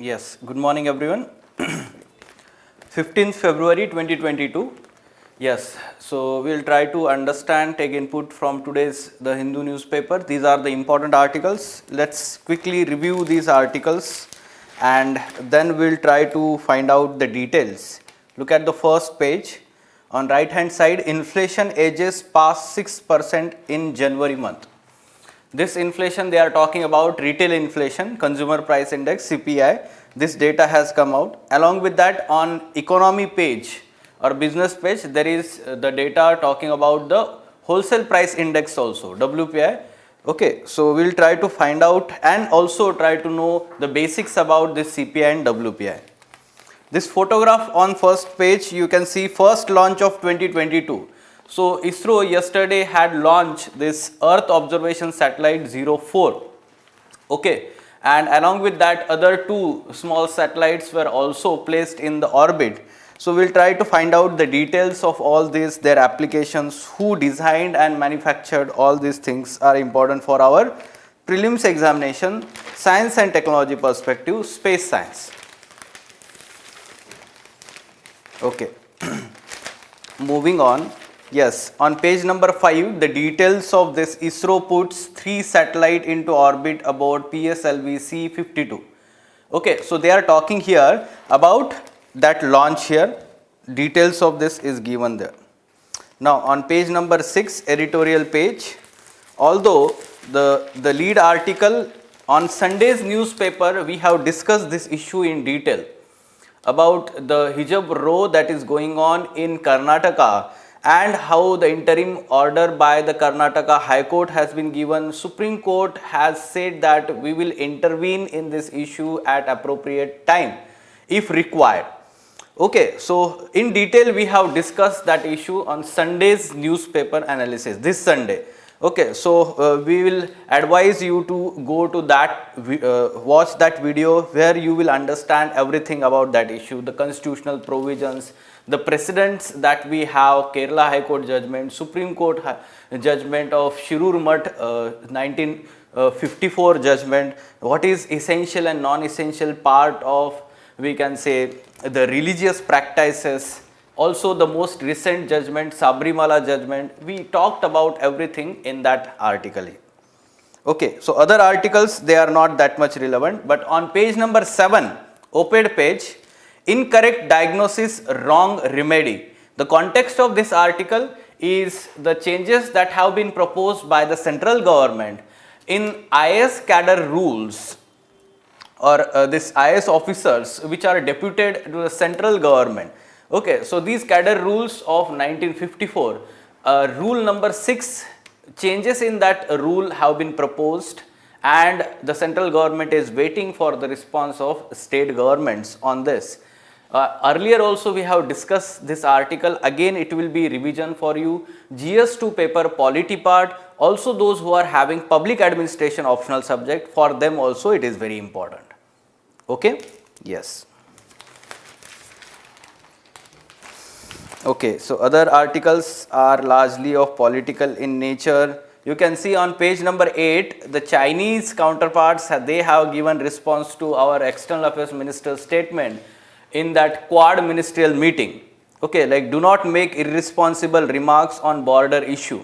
Yes, good morning everyone. 15th February 2022. Yes, so we'll try to understand, take input from today's The Hindu newspaper. These are the important articles. Let's quickly review these articles and then we'll try to find out the details. Look at the first page. On right hand side, inflation edges past 6% in January month. This inflation, they are talking about retail inflation, consumer price index, CPI. This data has come out. Along with that, on economy page or business page, there is the data talking about the wholesale price index also, WPI. Okay, so we'll try to find out and also try to know the basics about this CPI and WPI. This photograph on first page, you can see first launch of 2022. So ISRO yesterday had launched this Earth Observation Satellite 04. Okay, and along with that, other two small satellites were also placed in the orbit. So we'll try to find out the details of all these, their applications, who designed and manufactured all these things are important for our prelims examination, science and technology perspective, space science. Okay, moving on. Yes, on page number 5, the details of this ISRO puts 3 satellite into orbit about PSLV C-52. Okay, so they are talking here about that launch here. Details of this is given there. Now, on page number 6, editorial page, although the lead article on Sunday's newspaper, we have discussed this issue in detail about the hijab row that is going on in Karnataka and how the interim order by the Karnataka High Court has been given. Supreme Court has said that we will intervene in this issue at appropriate time if required. Okay, so in detail we have discussed that issue on Sunday's newspaper analysis, this Sunday. Okay, so we will advise you to go to that, watch that video where you will understand everything about that issue, the constitutional provisions, the precedents that we have, Kerala High Court judgment, Supreme Court judgment of Shirur Mutt 1954 judgment, what is essential and non-essential part of, we can say, the religious practices. Also the most recent judgment, Sabrimala judgment, we talked about everything in that article. Okay, so other articles, they are not that much relevant, but on page number 7, op-ed page, incorrect diagnosis, wrong remedy. The context of this article is the changes that have been proposed by the central government in IS cadre rules or this IS officers which are deputed to the central government. Okay, so these cadre rules of 1954, rule number 6, changes in that rule have been proposed and the central government is waiting for the response of state governments on this. Earlier also we have discussed this article, again it will be revision for you, GS2 paper polity part, also those who are having public administration optional subject, for them also it is very important. Okay, yes. Okay, so other articles are largely of political in nature. You can see on page number 8, the Chinese counterparts, they have given response to our external affairs minister's statement in that Quad ministerial meeting. Okay, like do not make irresponsible remarks on border issue,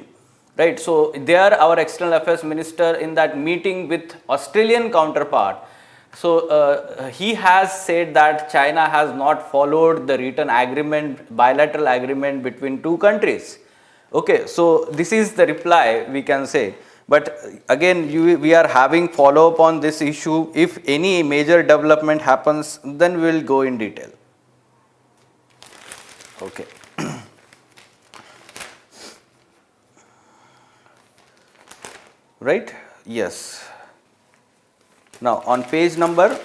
right? So there our external affairs minister in that meeting with Australian counterpart, so he has said that China has not followed the written agreement, bilateral agreement between two countries. Okay, so this is the reply we can say. But again, we are having follow up on this issue. If any major development happens, then we will go in detail. Okay. Right? Yes. Now on page number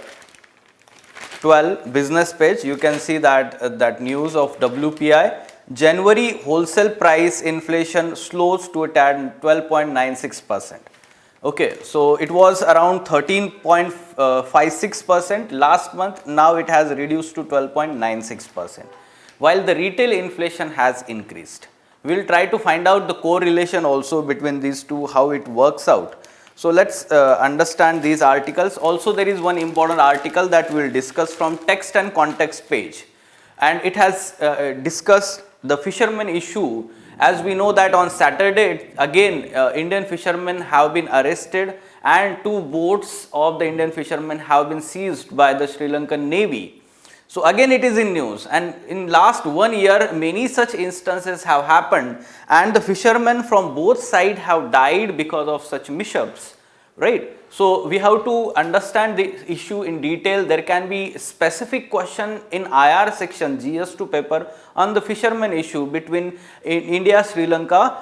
12, business page, you can see that that news of WPI. January wholesale price inflation slows to a tad 12.96%. Okay, so it was around 13.56% last month, now it has reduced to 12.96%, while the retail inflation has increased. We will try to find out the correlation also between these two, how it works out. So let's understand these articles. Also there is one important article that we will discuss from text and context page, and it has discussed the fisherman issue. As we know that on Saturday again Indian fishermen have been arrested and 2 boats of the Indian fishermen have been seized by the Sri Lankan Navy. So again it is in news, and in last 1 year many such instances have happened and the fishermen from both sides have died because of such mishaps, right. So we have to understand the issue in detail. There can be specific question in IR section GS2 paper on the fisherman issue between India Sri Lanka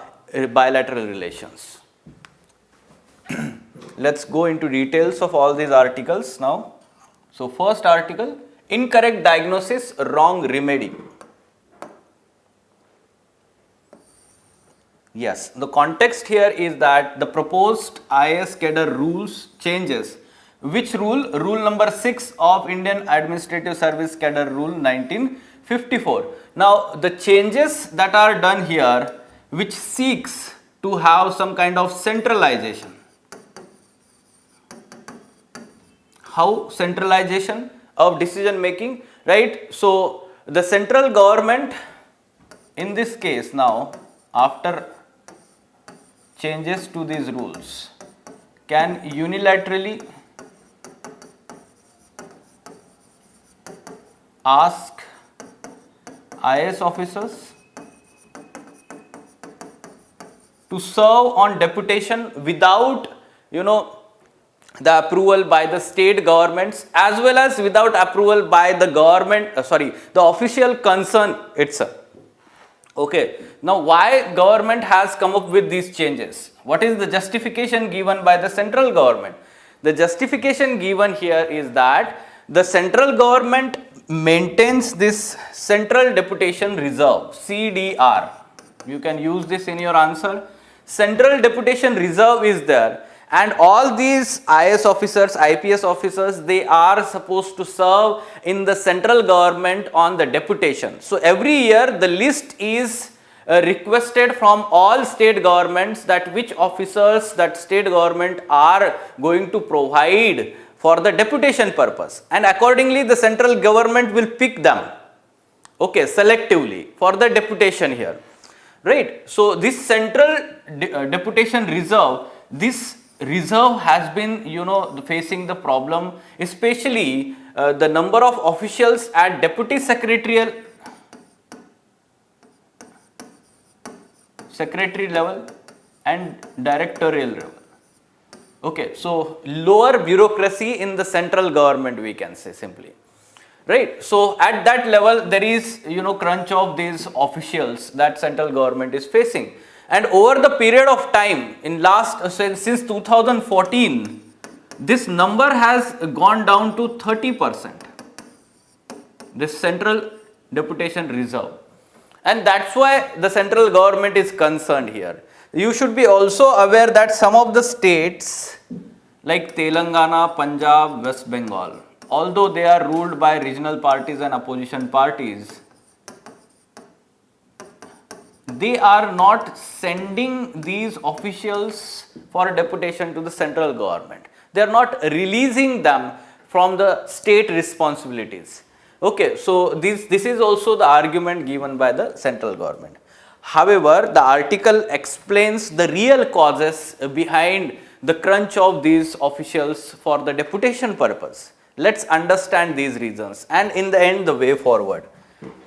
bilateral relations. Let's go into details of all these articles now. So first article, incorrect diagnosis, wrong remedy. Yes, the context here is that the proposed IAS cadre rules changes. Which rule? Rule number 6 of Indian Administrative Service Cadre Rule 1954. Now the changes that are done here, which seeks to have some kind of centralization. How centralization of decision making, right? So the central government in this case now, after changes to these rules, can unilaterally ask IAS officers to serve on deputation without, the approval by the state governments as well as without approval by the government, the official concern itself. Okay, now why government has come up with these changes? What is the justification given by the central government? The justification given here is that the central government maintains this Central Deputation Reserve, CDR. You can use this in your answer. Central Deputation Reserve is there, and all these IAS officers, IPS officers, they are supposed to serve in the central government on the deputation. So every year the list is requested from all state governments that which officers that state government are going to provide for the deputation purpose, and accordingly the central government will pick them, okay, selectively for the deputation here, right. So this central deputation reserve, this reserve has been facing the problem, especially the number of officials at deputy secretary level and directorial level. Okay, so lower bureaucracy in the central government, we can say simply, right. So at that level there is crunch of these officials that central government is facing, and over the period of time in since 2014 this number has gone down to 30%, this central deputation reserve, and that's why the central government is concerned here. You should be also aware that some of the states like Telangana, Punjab, West Bengal, although they are ruled by regional parties and opposition parties, they are not sending these officials for deputation to the central government. They are not releasing them from the state responsibilities. Okay, so this is also the argument given by the central government. However, the article explains the real causes behind the crunch of these officials for the deputation purpose. Let's understand these reasons and in the end the way forward.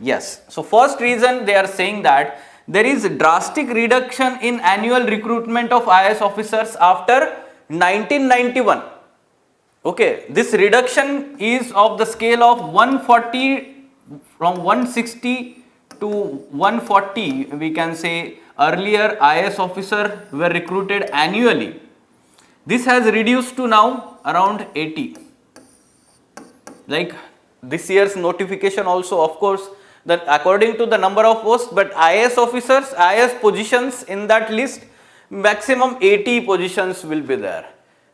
Yes, so first reason, they are saying that there is a drastic reduction in annual recruitment of IAS officers after 1991. Okay, this reduction is of the scale of 140 from 160 to 140, we can say. Earlier IAS officers were recruited annually. This has reduced to now around 80. Like this year's notification also, of course, that according to the number of posts, but IAS officers, IAS positions in that list, maximum 80 positions will be there,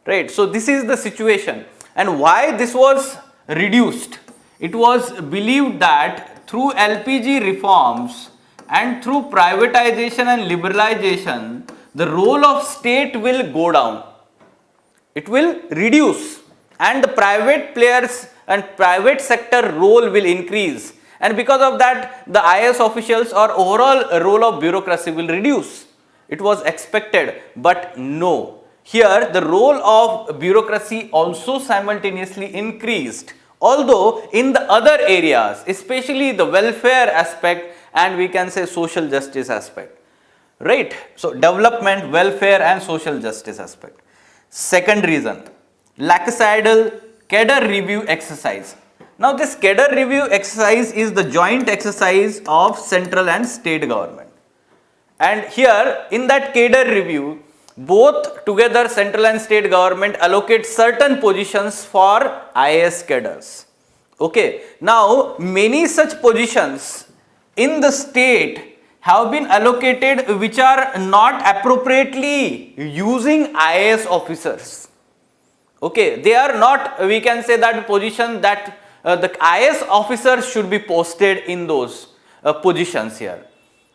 right. So this is the situation, and why this was reduced? It was believed that through LPG reforms and through privatization and liberalization, the role of state will go down. it will reduce, and the private players and private sector role will increase, and because of that the IAS officials or overall role of bureaucracy will reduce. It was expected, but no. Here the role of bureaucracy also simultaneously increased, although in the other areas, especially the welfare aspect and we can say social justice aspect, right? So development, welfare and social justice aspect. Second reason, laxicidal cadre review exercise. Now this cadre review exercise is the joint exercise of central and state government, and here in that cadre review, both together central and state government allocate certain positions for IAS cadres. Okay, now many such positions in the state have been allocated which are not appropriately using IAS officers. Okay, they are not, we can say that position that the IAS officers should be posted in those positions here.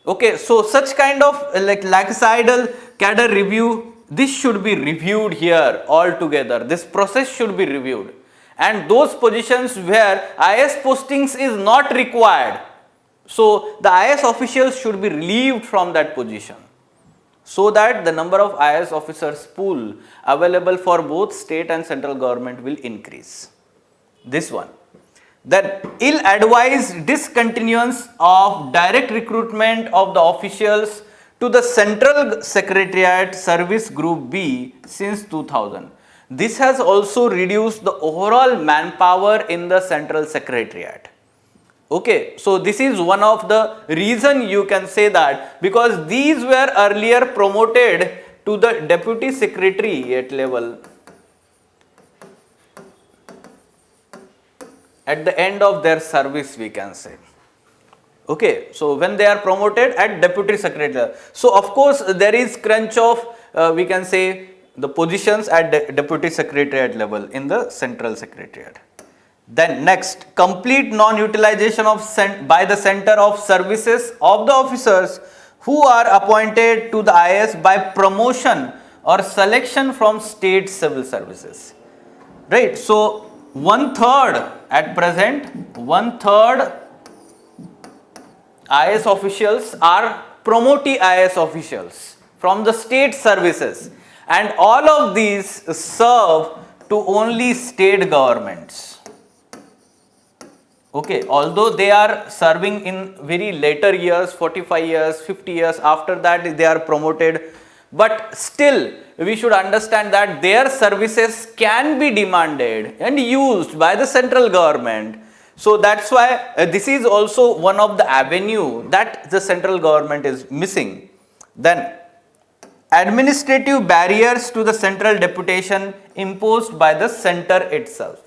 Okay, so such kind of like laxicidal cadre review, this should be reviewed here altogether. This process should be reviewed, and those positions where IAS postings is not required, so the IAS officials should be relieved from that position, so that the number of IAS officers pool available for both state and central government will increase. This one. Then ill-advised discontinuance of direct recruitment of the officials to the Central Secretariat Service Group B since 2000. This has also reduced the overall manpower in the Central Secretariat. Okay, so this is one of the reason you can say that, because these were earlier promoted to the Deputy Secretariat level at the end of their service, we can say. Okay, so when they are promoted at Deputy Secretary, so of course there is crunch of we can say the positions at Deputy Secretariat level in the Central Secretariat. Then next, complete non-utilization of by the Center of Services of the officers who are appointed to the IAS by promotion or selection from state civil services. Right, so 1/3 at present, 1/3 IAS officials are promotee IAS officials from the state services, and all of these serve to only state governments. Okay, although they are serving in very later years, 45 years, 50 years, after that they are promoted, but still we should understand that their services can be demanded and used by the central government. So that's why this is also one of the avenue that the central government is missing. Then administrative barriers to the central deputation imposed by the center itself.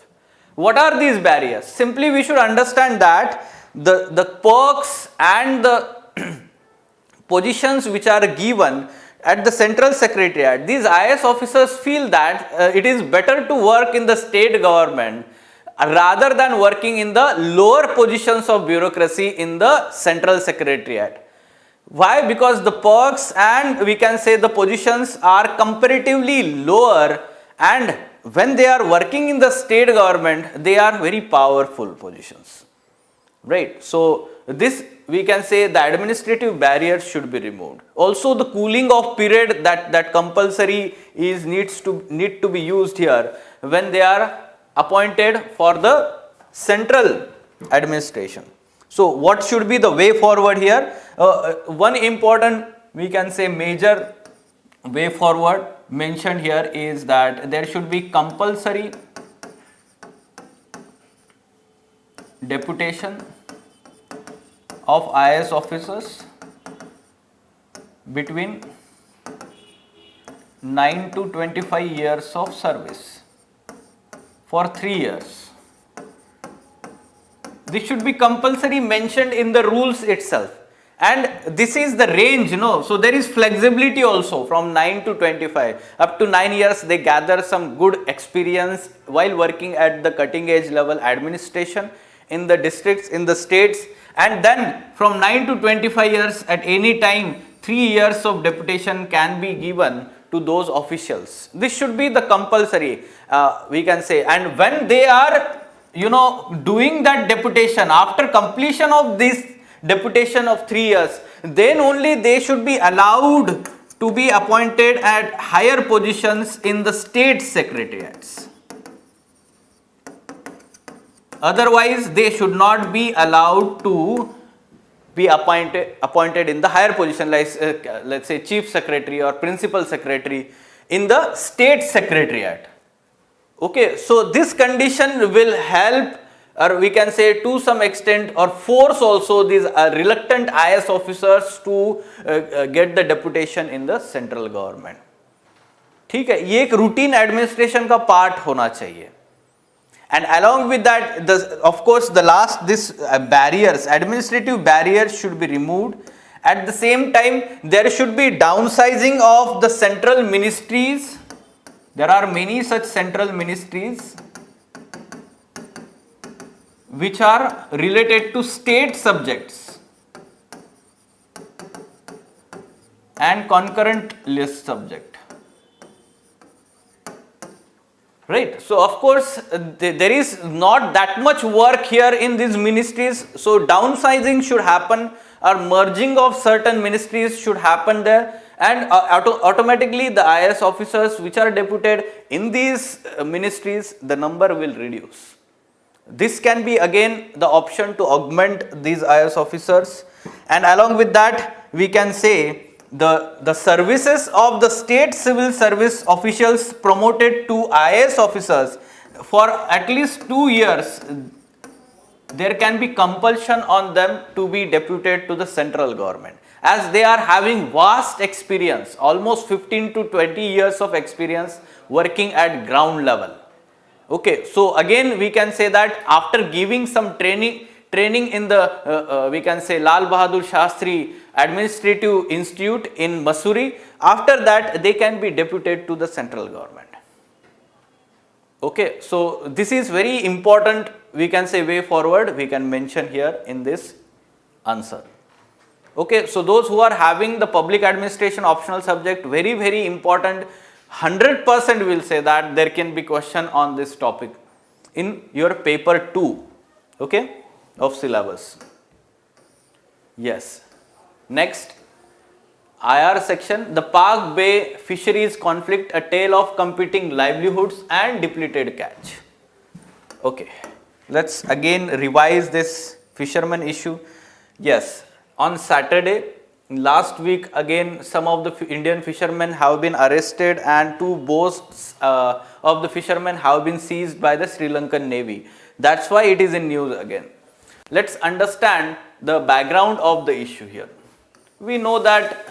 What are these barriers? Simply we should understand that the perks and the positions which are given at the Central Secretariat, these IAS officers feel that it is better to work in the state government rather than working in the lower positions of bureaucracy in the Central Secretariat. Why? Because the perks and we can say the positions are comparatively lower, and when they are working in the state government, they are very powerful positions. Right. So this we can say the administrative barriers should be removed. Also the cooling off period that compulsory is need to be used here when they are appointed for the central administration. So what should be the way forward here? One important we can say major way forward mentioned here is that there should be compulsory deputation of IAS officers between 9 to 25 years of service for 3 years. This should be compulsory mentioned in the rules itself, and this is the range, so there is flexibility also from 9 to 25. Up to 9 years they gather some good experience while working at the cutting edge level administration in the districts, in the states, and then from 9 to 25 years at any time 3 years of deputation can be given to those officials. This should be the compulsory, we can say. And when they are, doing that deputation, after completion of this deputation of 3 years, then only they should be allowed to be appointed at higher positions in the state secretariats. Otherwise, they should not be allowed to be appointed in the higher position, like let's say chief secretary or principal secretary in the state secretariat. Okay, so this condition will help, or we can say to some extent, or force also these reluctant IS officers to get the deputation in the central government. ठीक है, ये एक routine administration का part होना चाहिए. And along with that, of course, this barriers, administrative barriers should be removed. At the same time, there should be downsizing of the central ministries. There are many such central ministries which are related to state subjects and concurrent list subject. Right. So, of course, there is not that much work here in these ministries. So, downsizing should happen, or merging of certain ministries should happen there, and automatically the IS officers which are deputed in these ministries, the number will reduce. This can be again the option to augment these IS officers, and along with that we can say the services of the state civil service officials promoted to IS officers for at least 2 years, there can be compulsion on them to be deputed to the central government, as they are having vast experience, almost 15 to 20 years of experience working at ground level. Okay, so again we can say that after giving some training in the we can say Lal Bahadur Shastri Administrative Institute in Mussoorie, after that they can be deputed to the central government. Okay, so this is very important, we can say way forward, we can mention here in this answer. Okay, so those who are having the public administration optional subject, very important, 100% will say that there can be question on this topic in your paper 2, okay, of syllabus. Yes. Next, IR section, the Park Bay Fisheries Conflict, a tale of competing livelihoods and depleted catch. Okay, let's again revise this fisherman issue. Yes, on Saturday, last week, again some of the Indian fishermen have been arrested and 2 boats of the fishermen have been seized by the Sri Lankan Navy. That's why it is in news again. Let's understand the background of the issue here. We know that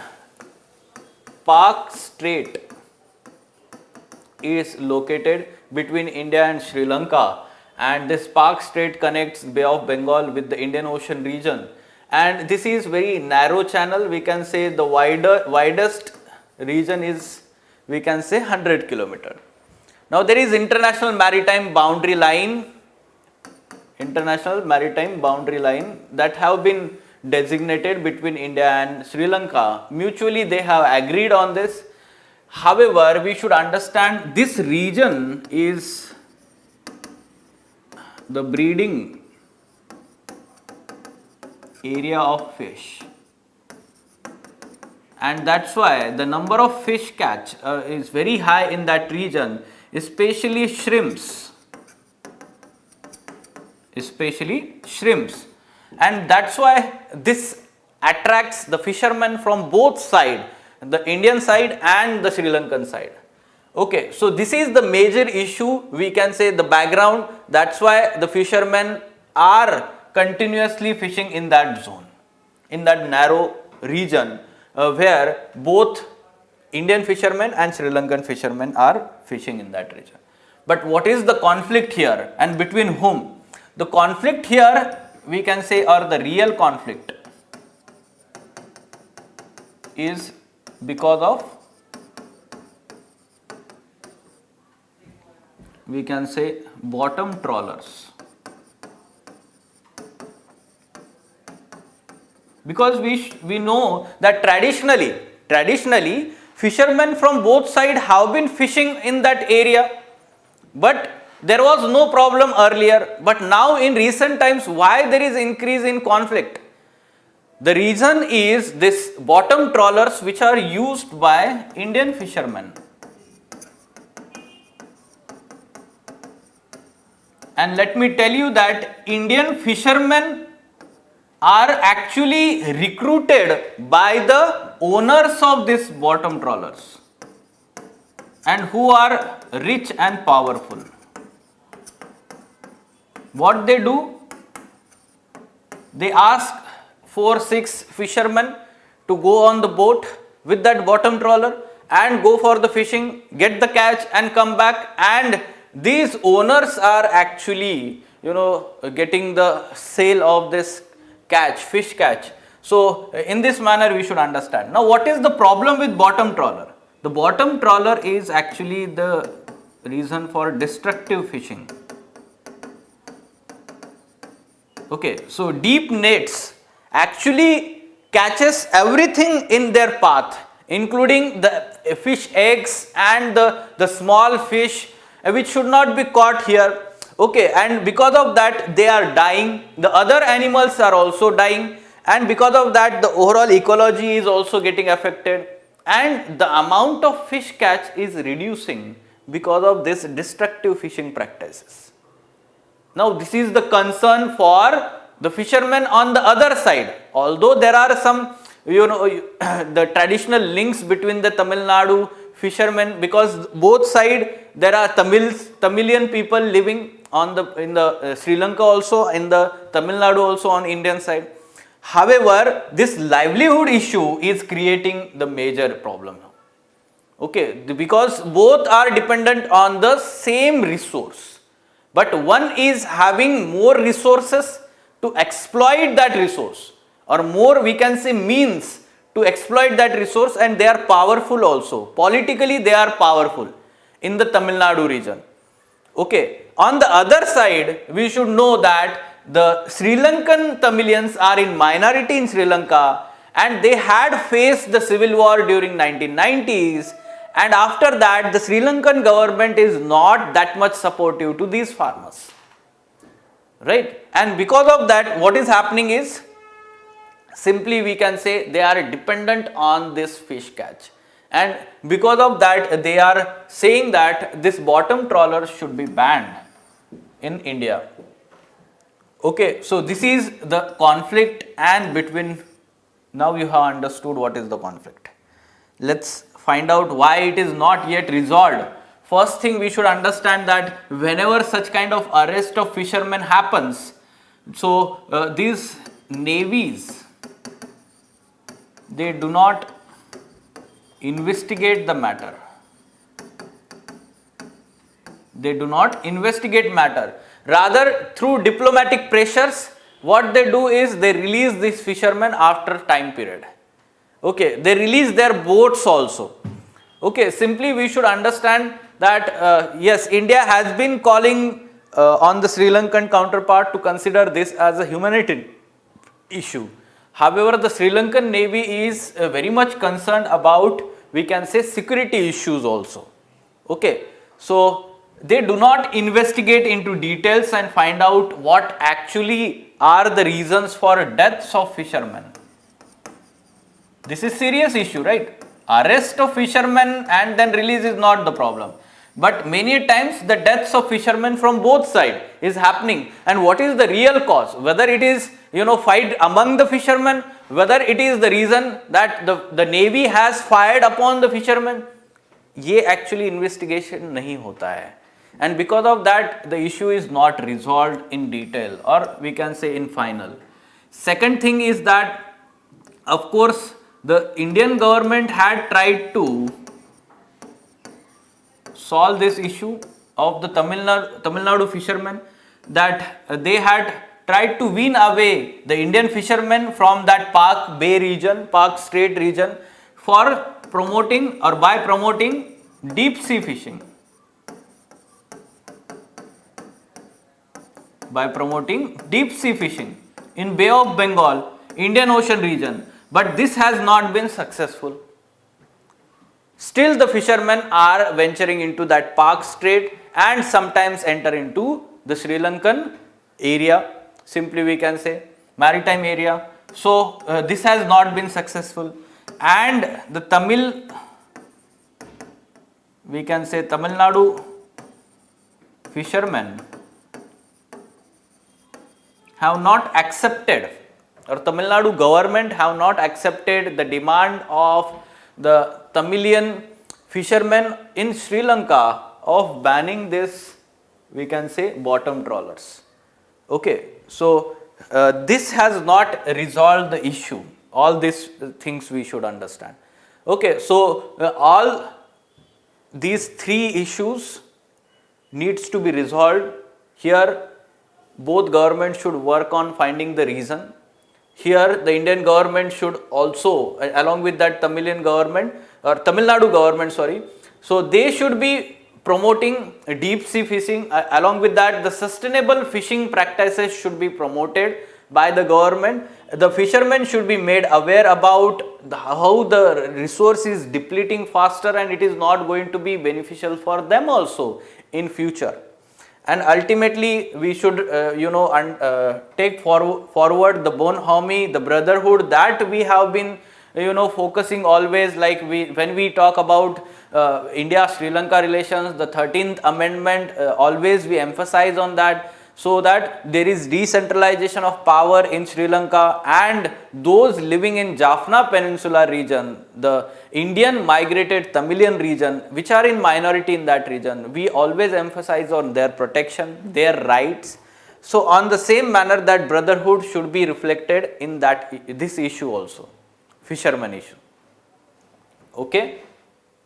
Park Strait is located between India and Sri Lanka, and this Park Strait connects Bay of Bengal with the Indian Ocean region, and this is very narrow channel. We can say the widest region is, we can say, 100 km. Now there is international maritime boundary line that have been designated between India and Sri Lanka. Mutually they have agreed on this. However, we should understand this region is the breeding area of fish, and that's why the number of fish catch is very high in that region, especially shrimps, and that's why this attracts the fishermen from both sides, the Indian side and the Sri Lankan side. Okay, so this is the major issue, we can say the background. That's why the fishermen are continuously fishing in that zone, in that narrow region where both Indian fishermen and Sri Lankan fishermen are fishing in that region. But what is the conflict here, and between whom? The conflict here, we can say, or the real conflict is because of, we can say, bottom trawlers. Because we know that traditionally fishermen from both sides have been fishing in that area, but there was no problem earlier. But now in recent times, why there is increase in conflict? The reason is this bottom trawlers which are used by Indian fishermen. And let me tell you that Indian fishermen are actually recruited by the owners of these bottom trawlers and who are rich and powerful. What they do? They ask 4-6 fishermen to go on the boat with that bottom trawler and go for the fishing, get the catch and come back, and these owners are actually getting the sale of this catch, fish catch. So in this manner we should understand. Now what is the problem with bottom trawler? The bottom trawler is actually the reason for destructive fishing. Okay, so deep nets actually catches everything in their path, including the fish eggs and the small fish which should not be caught here. Okay, and because of that they are dying, the other animals are also dying, and because of that the overall ecology is also getting affected, and the amount of fish catch is reducing because of this destructive fishing practices. Now this is the concern for the fishermen on the other side. Although there are some the traditional links between the Tamil Nadu fishermen, because both side there are Tamilian people living in the Sri Lanka also, in the Tamil Nadu also on Indian side. However, this livelihood issue is creating the major problem now. Okay, because both are dependent on the same resource, but one is having more resources to exploit that resource, or more we can say means to exploit that resource, and they are powerful also. Politically they are powerful in the Tamil Nadu region. Okay, on the other side we should know that the Sri Lankan Tamilians are in minority in Sri Lanka, and they had faced the civil war during 1990s, and after that the Sri Lankan government is not that much supportive to these farmers, right? And because of that what is happening is, simply we can say they are dependent on this fish catch, and because of that they are saying that this bottom trawler should be banned in India. Okay, so this is the conflict, and between, now you have understood what is the conflict. Let's find out why it is not yet resolved. First thing we should understand that whenever such kind of arrest of fishermen happens, so these navies, they do not investigate the matter. They do not investigate matter. Rather, through diplomatic pressures, what they do is they release these fishermen after time period. Okay, they release their boats also. Okay, simply we should understand that yes, India has been calling on the Sri Lankan counterpart to consider this as a humanitarian issue. However, the Sri Lankan Navy is very much concerned about, we can say, security issues also. Okay, so they do not investigate into details and find out what actually are the reasons for deaths of fishermen. This is serious issue, right? Arrest of fishermen and then release is not the problem. But many times the deaths of fishermen from both sides is happening, and what is the real cause? Whether it is fight among the fishermen, whether it is the reason that the navy has fired upon the fishermen, ये actually investigation नहीं होता है, and because of that the issue is not resolved in detail, or we can say in final. Second thing is that, of course, the Indian government had tried to solve this issue of the Tamil Nadu fishermen, that they had tried to wean away the Indian fishermen from that Park Bay region, Park Strait region, for promoting or by promoting deep sea fishing. By promoting deep sea fishing in Bay of Bengal, Indian Ocean region, but this has not been successful. Still the fishermen are venturing into that Park Strait and sometimes enter into the Sri Lankan area, simply we can say maritime area. So this has not been successful, and the we can say Tamil Nadu fishermen have not accepted, or Tamil Nadu government have not accepted the demand of the Tamilian fishermen in Sri Lanka of banning this, we can say, bottom trawlers. Okay, so this has not resolved the issue. All these things we should understand. Okay, so all these three issues needs to be resolved. Here both governments should work on finding the reason. Here the Indian government should also, along with that Tamil Nadu government, sorry, so they should be promoting deep sea fishing. Along with that, the sustainable fishing practices should be promoted by the government. The fishermen should be made aware about how the resource is depleting faster, and it is not going to be beneficial for them also in future. And ultimately we should take forward the bonhomie, the brotherhood that we have been focusing always, like when we talk about India Sri Lanka relations, the 13th amendment, always we emphasize on that, so that there is decentralization of power in Sri Lanka, and those living in Jaffna Peninsula region, the Indian migrated Tamilian region, which are in minority in that region, we always emphasize on their protection, their rights. So on the same manner, that brotherhood should be reflected in this issue also, fisherman issue. Okay?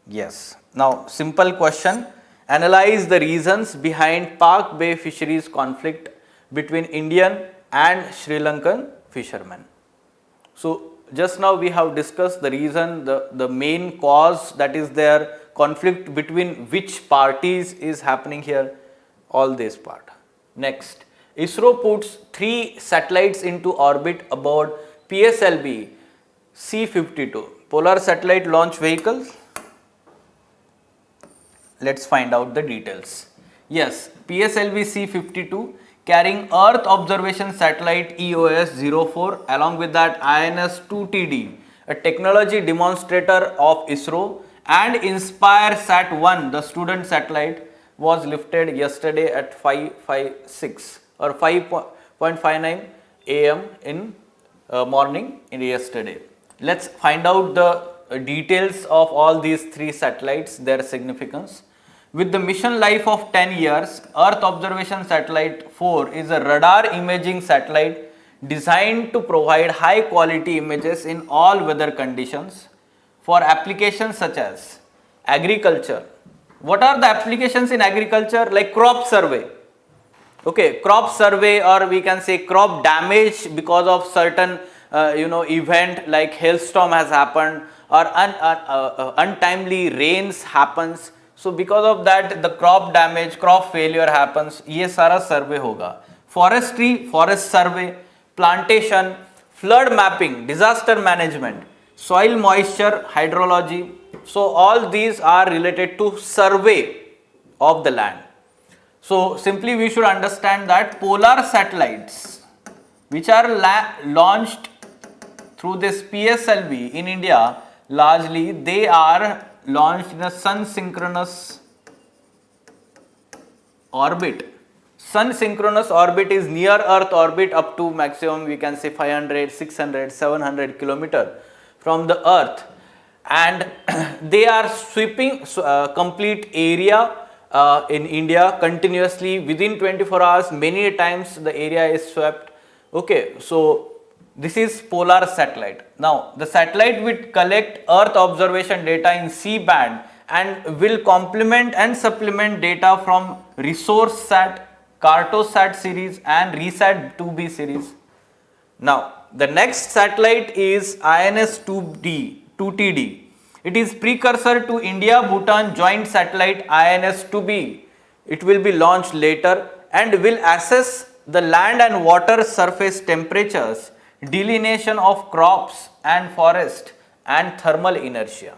Yes. Now simple question. Analyze the reasons behind Park Bay Fisheries conflict between Indian and Sri Lankan fishermen. So just now we have discussed the reason, the main cause that is there, conflict between which parties is happening here, all this part. Next, ISRO puts 3 satellites into orbit aboard PSLV C-52, Polar Satellite Launch Vehicle. Let's find out the details. Yes, PSLV C-52 carrying Earth Observation Satellite EOS-04, along with that INS-2TD, a technology demonstrator of ISRO, and Inspire Sat-1, the student satellite, was lifted yesterday at 5:56 or 5:59 AM in morning in yesterday. Let's find out the details of all these 3 satellites, their significance. With the mission life of 10 years, Earth Observation Satellite 4 is a radar imaging satellite designed to provide high quality images in all weather conditions for applications such as agriculture. What are the applications in agriculture? Like crop survey. Okay, crop survey, or we can say crop damage because of certain event like hailstorm has happened, or untimely rains happens. So because of that the crop damage, crop failure happens, ये सारा survey होगा. Forestry, forest survey, plantation, flood mapping, disaster management, soil moisture hydrology. So all these are related to survey of the land. So simply we should understand that polar satellites which are launched through this PSLV in India, largely they are launched in a sun synchronous orbit. Sun synchronous orbit is near Earth orbit up to maximum we can say 500, 600, 700 kilometer from the Earth, and they are sweeping complete area in India continuously within 24 hours. Many times the area is swept. Okay, so this is polar satellite. Now the satellite will collect Earth observation data in C-band and will complement and supplement data from ResourceSat, Cartosat series and ReSat-2B series. Now the next satellite is INS-2TD. It is precursor to India-Bhutan joint satellite INS-2B. It will be launched later and will assess the land and water surface temperatures, delineation of crops and forest, and thermal inertia.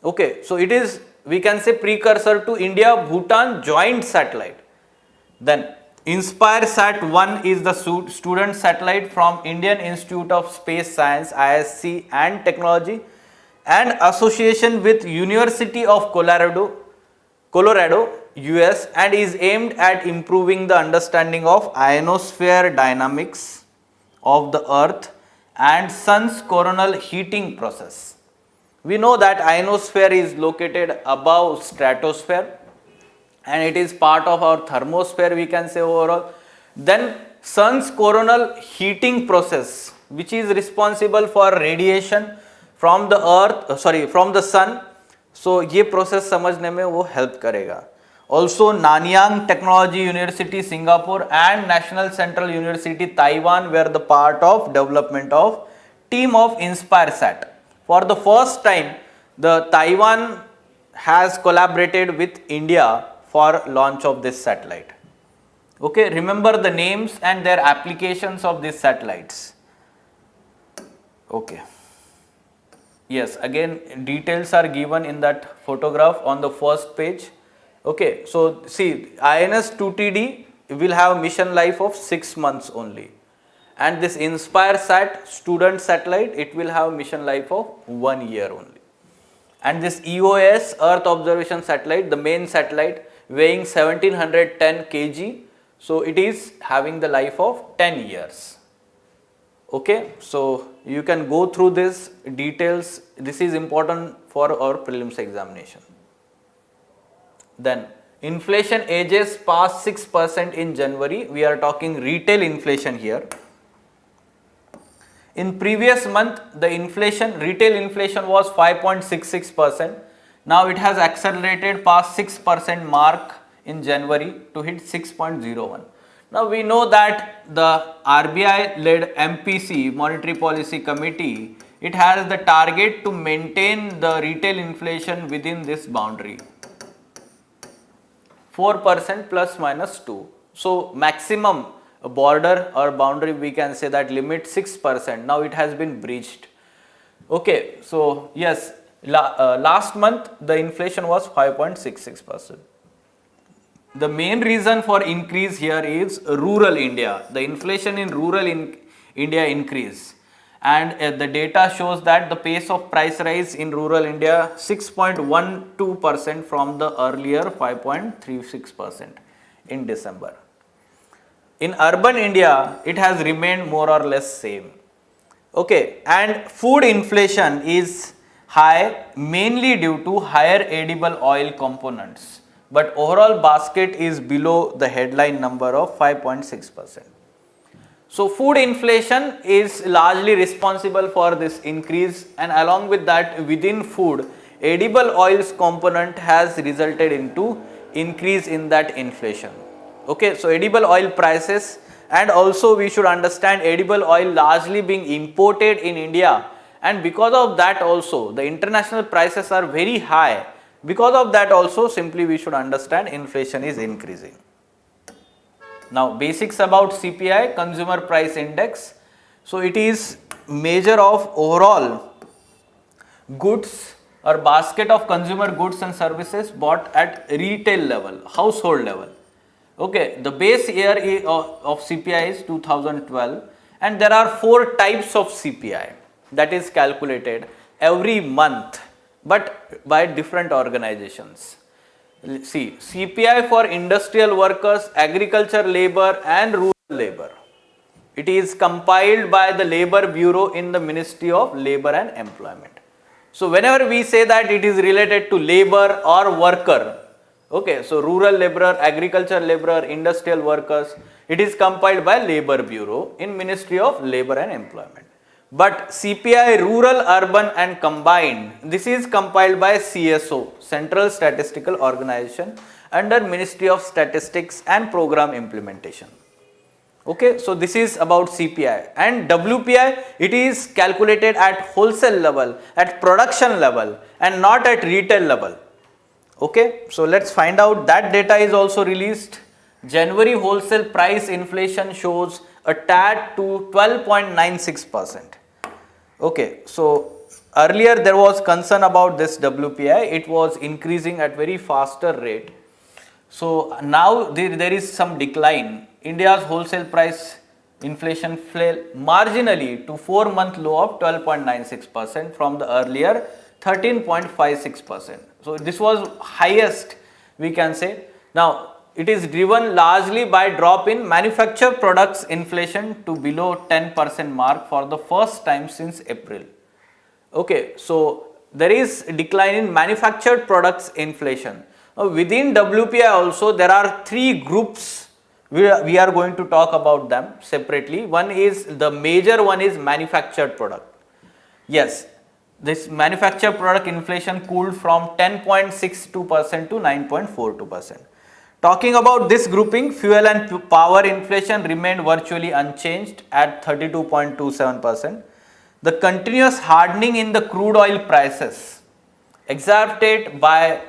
Okay, so it is, we can say, precursor to India-Bhutan joint satellite. Then InspireSat-1 is the student satellite from Indian Institute of Space Science ISC and Technology and association with University of Colorado, US, and is aimed at improving the understanding of ionosphere dynamics of the Earth and Sun's coronal heating process. We know that ionosphere is located above stratosphere and it is part of our thermosphere, we can say overall. Then Sun's coronal heating process, which is responsible for radiation from the earth, from the sun. So ये process समझने में वो help करेगा. Also Nanyang Technology University Singapore and National Central University Taiwan were the part of development of team of InspireSat. For the first time, the Taiwan has collaborated with India for launch of this satellite. Okay, remember the names and their applications of these satellites. Okay. Yes, again details are given in that photograph on the first page. Okay, so see, INS-2TD will have mission life of 6 months only. And this InspireSat student satellite, it will have mission life of 1 year only. And this EOS Earth Observation Satellite, the main satellite, weighing 1710 kg, so it is having the life of 10 years. Okay, so you can go through this details. This is important for our prelims examination. Then inflation edges past 6% in January. We are talking retail inflation here. In previous month, the inflation, retail inflation was 5.66%. Now it has accelerated past 6% mark in January to hit 6.01. Now we know that the RBI led MPC, Monetary Policy Committee, it has the target to maintain the retail inflation within this boundary, 4% plus minus 2. So maximum border or boundary, we can say that limit 6%. Now it has been breached. Okay, so yes, last month the inflation was 5.66%. The main reason for increase here is rural India. The inflation in rural India increase, and the data shows that the pace of price rise in rural India 6.12% from the earlier 5.36% in December. In urban India, it has remained more or less same. Okay, and food inflation is high mainly due to higher edible oil components, but overall basket is below the headline number of 5.6%. So food inflation is largely responsible for this increase, and along with that, within food, edible oils component has resulted into increase in that inflation. Okay, so edible oil prices, and also we should understand edible oil largely being imported in India, and because of that also the international prices are very high. Because of that also, simply we should understand inflation is increasing. Now basics about CPI, Consumer Price Index. So it is measure of overall goods or basket of consumer goods and services bought at retail level, household level. Okay, the base year of CPI is 2012, and there are 4 types of CPI that is calculated every month, but by different organizations. See, CPI for industrial workers, agriculture labor and rural labor. It is compiled by the Labor Bureau in the Ministry of Labor and Employment. So whenever we say that it is related to labor or worker, okay, so rural laborer, agriculture laborer, industrial workers, it is compiled by Labor Bureau in Ministry of Labor and Employment. But CPI rural, urban and combined, this is compiled by CSO, Central Statistical Organization, under Ministry of Statistics and Program Implementation. Okay, so this is about CPI. And WPI, it is calculated at wholesale level, at production level and not at retail level. Okay, so let's find out. That data is also released. January wholesale price inflation shows a tad to 12.96%. Okay, so earlier there was concern about this WPI, it was increasing at very faster rate. So now there is some decline. India's wholesale price inflation fell marginally to 4-month low of 12.96% from the earlier 13.56%. So this was highest, we can say. Now it is driven largely by drop in manufactured products inflation to below 10% mark for the first time since April. Okay, so there is a decline in manufactured products inflation. Now within WPI also there are three groups. We are going to talk about them separately. One is, the major one is manufactured product. Yes, this manufactured product inflation cooled from 10.62% to 9.42%. Talking about this grouping, fuel and power inflation remained virtually unchanged at 32.27%. The continuous hardening in the crude oil prices, exacerbated by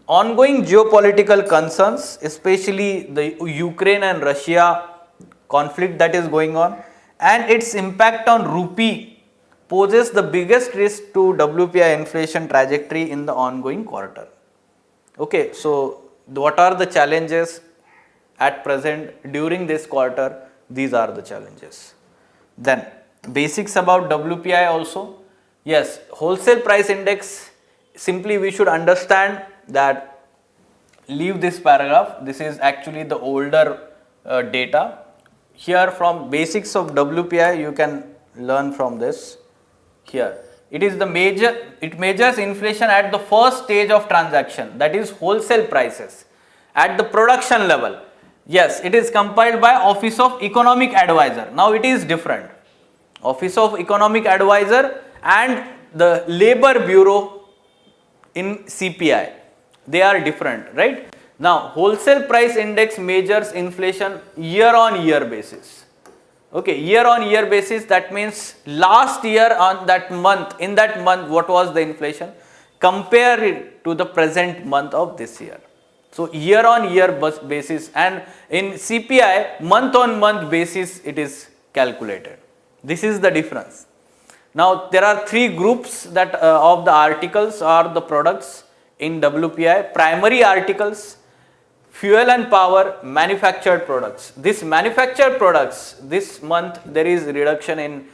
ongoing geopolitical concerns, especially the Ukraine and Russia conflict that is going on, and its impact on rupee, poses the biggest risk to WPI inflation trajectory in the ongoing quarter. Okay, so what are the challenges at present during this quarter? These are the challenges. Then basics about WPI also. Yes, wholesale price index, simply we should understand that, leave this paragraph, this is actually the older data. Here from basics of WPI you can learn from this. Here it is it measures inflation at the first stage of transaction, that is wholesale prices at the production level. Yes, it is compiled by Office of Economic Advisor. Now it is different. Office of Economic Advisor and the Labor Bureau in CPI, they are different, right? Now wholesale price index measures inflation year on year basis. Okay, year on year basis, that means last year on that month, in that month what was the inflation, compare it to the present month of this year. So year on year basis, and in CPI month on month basis it is calculated. This is the difference. Now there are three groups that of the articles or the products in WPI: primary articles, fuel and power, manufactured products. This manufactured products, this month there is reduction in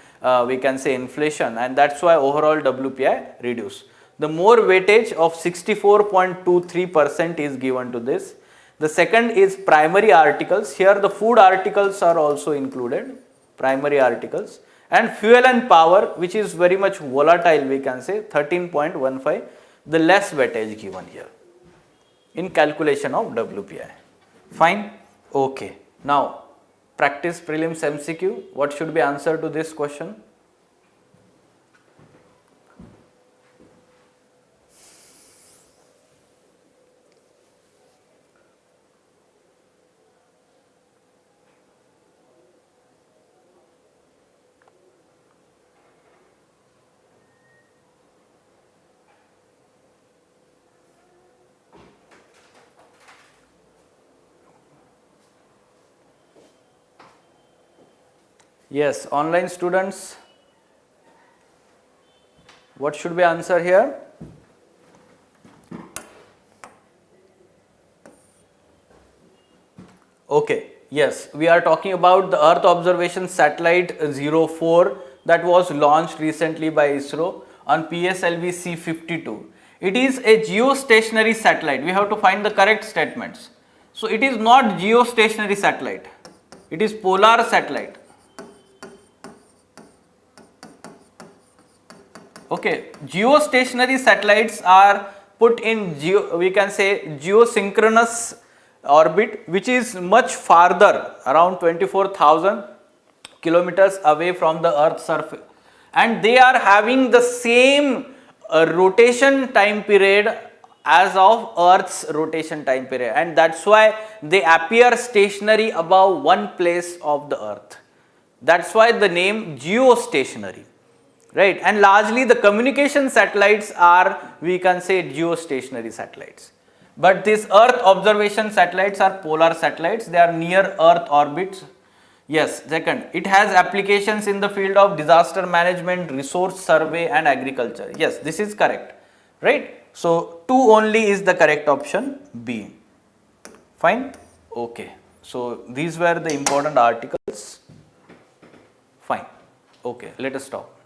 we can say inflation, and that's why overall WPI reduced. The more weightage of 64.23% is given to this. The second is primary articles. Here the food articles are also included, primary articles, and fuel and power, which is very much volatile, we can say 13.15, the less weightage given here in calculation of WPI. Fine? Okay. Now practice prelims MCQ. What should be answer to this question? Yes, online students, what should be answer here? Okay, yes, we are talking about the Earth Observation Satellite 04 that was launched recently by ISRO on PSLV C52. It is a geostationary satellite. We have to find the correct statements. So it is not geostationary satellite, it is polar satellite. Okay, geostationary satellites are put in we can say geosynchronous orbit, which is much farther, around 24,000 kilometers away from the Earth's surface, and they are having the same rotation time period as of Earth's rotation time period, and that's why they appear stationary above one place of the Earth. That's why the name geostationary. Right, and largely the communication satellites are, we can say, geostationary satellites. But these Earth observation satellites are polar satellites. They are near Earth orbits. Yes, second, it has applications in the field of disaster management, resource survey and agriculture. Yes, this is correct, right? So, 2 only is the correct option, B. Fine? Okay. So, these were the important articles. Fine. Okay, let us stop.